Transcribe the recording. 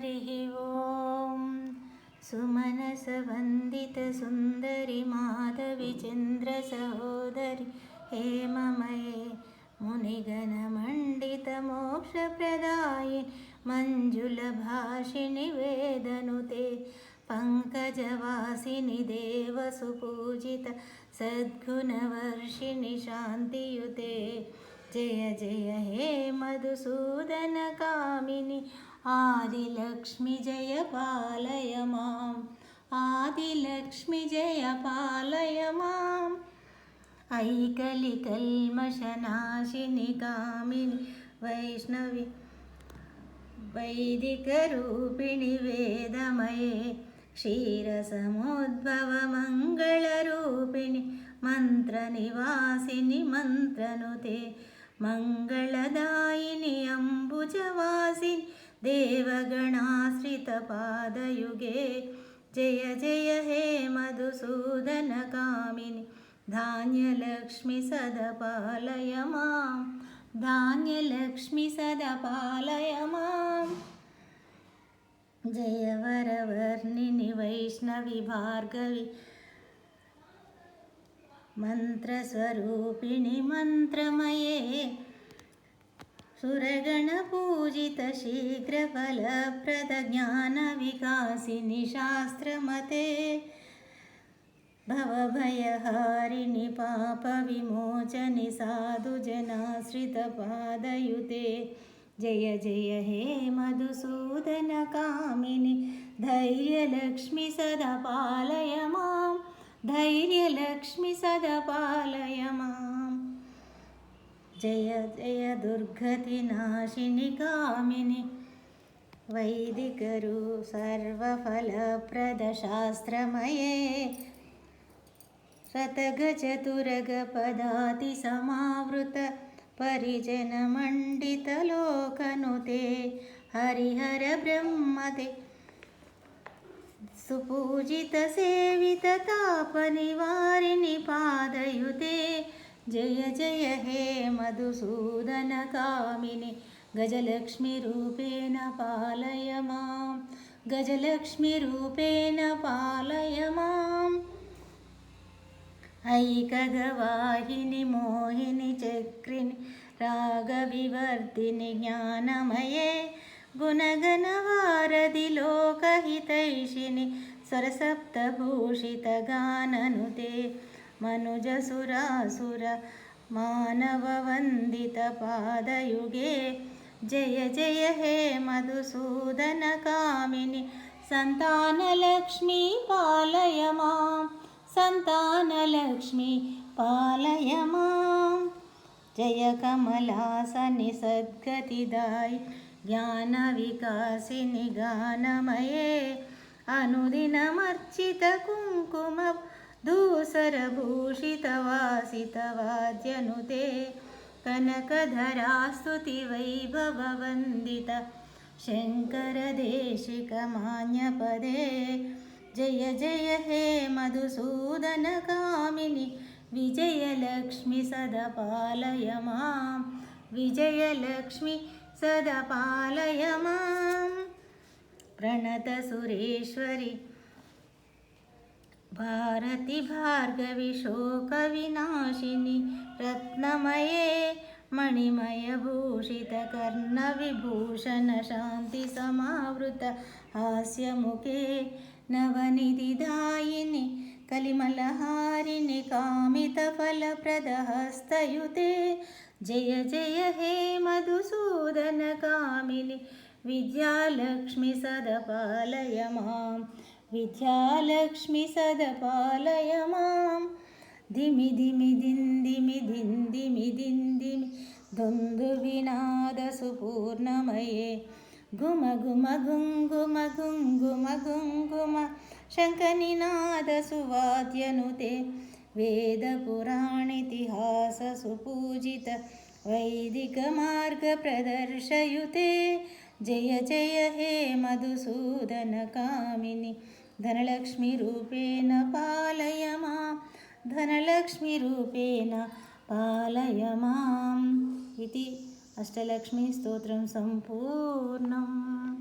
हरिः ॐ सुमनसवन्दितसुन्दरि माधविचन्द्रसहोदरि हेममये मुनिगणमण्डितमोक्षप्रदायिनि मञ्जुलभाषिणि वेदनुते पङ्कजवासिनि देवसुपूजित सद्गुणवर्षिणि शान्तियुते जय जय हे मधुसूदनकामिनि आदिलक्ष्मि जय पालय माम् आदिलक्ष्मि जय पालय माम् ऐकलिकल्मषनाशिनि कामिनि वैष्णवि वैदिकरूपिणि वेदमये क्षीरसमुद्भवमङ्गलरूपिणि मन्त्रनिवासिनि मन्त्रनुते मङ्गलदायिनि अम्बुजवासिनि देवगणाश्रितपादयुगे जय जय हे मधुसूदनकामिनि धान्यलक्ष्मि सदा पालय माम् धान्यलक्ष्मि सदा पालय माम् जय वरवर्णिनि वैष्णवि भार्गवि मन्त्रस्वरूपिणि मन्त्रमये सुरगणपूजित शीघ्रफलप्रद ज्ञानविकासिनि शास्त्रमते भवभयहारिणि पापविमोचनि साधुजनाश्रितपादयुते जय जय हे मधुसूदनकामिनि धैर्यलक्ष्मि सदा पालय माम् धैर्यलक्ष्मि सदा पालय माम् जय जय दुर्गतिनाशिनि कामिनि वैदिकरू सर्वफलप्रदशास्त्रमये रतगजतुरगपदातिसमावृत परिजनमण्डितलोकनुते हरिहर ब्रह्मते सुपूजितसेविततापनिवारिणि पादयुते जय जय हे मधुसूदनकामिनि गजलक्ष्मीरूपेण पालय माम् गजलक्ष्मीरूपेण पालय माम् ऐकगवाहिनि मोहिनि चक्रिणि रागविवर्धिनि ज्ञानमये गुणगणवारधि लोकहितैषिणि स्वरसप्तभूषितगाननुते मनुजसुरासुर मानववन्दितपादयुगे जय जय हे मधुसूदनकामिनि सन्तानलक्ष्मी पालय माम् सन्तानलक्ष्मी पालय माम् जय कमलासनि सद्गतिदायि ज्ञानविकासिनि गानमये अनुदिनमर्चित कुङ्कुम धूसरभूषितवासितवाद्यनुते कनकधरास्तुतिवैभववन्दित शङ्करदेशिकमान्यपदे जय जय हे मधुसूदनकामिनि विजयलक्ष्मि सदा पालय माम् विजयलक्ष्मि सदा पालय माम् प्रणतसुरेश्वरि भारति भार्गवि शोकविनाशिनि रत्नमये मणिमयभूषितकर्णविभूषण शान्तिसमावृत हास्यमुखे नवनिधिदायिनि कलिमलहारिणि कामितफलप्रदहस्तयुते जय जय हे मधुसूदनकामिनि विद्यालक्ष्मि सदा पालय माम् विद्यालक्ष्मि सदा पालय माम् धिमि धिमि दिन्दिमि दिन्दिमि दिन्दिमि दुन्दुभिनादसुपूर्णमये घुम घुम घुङ्घुम घुङ्घुम घुङ्घुम शङ्खनिनादसुवाद्यनुते वेदपुराणेतिहाससुपूजित वैदिकमार्गप्रदर्शयुते जय जय हे मधुसूदनकामिनि धनलक्ष्मीरूपेण पालय माम् धनलक्ष्मीरूपेण पालय माम् इति अष्टलक्ष्मी स्तोत्रं सम्पूर्णम्।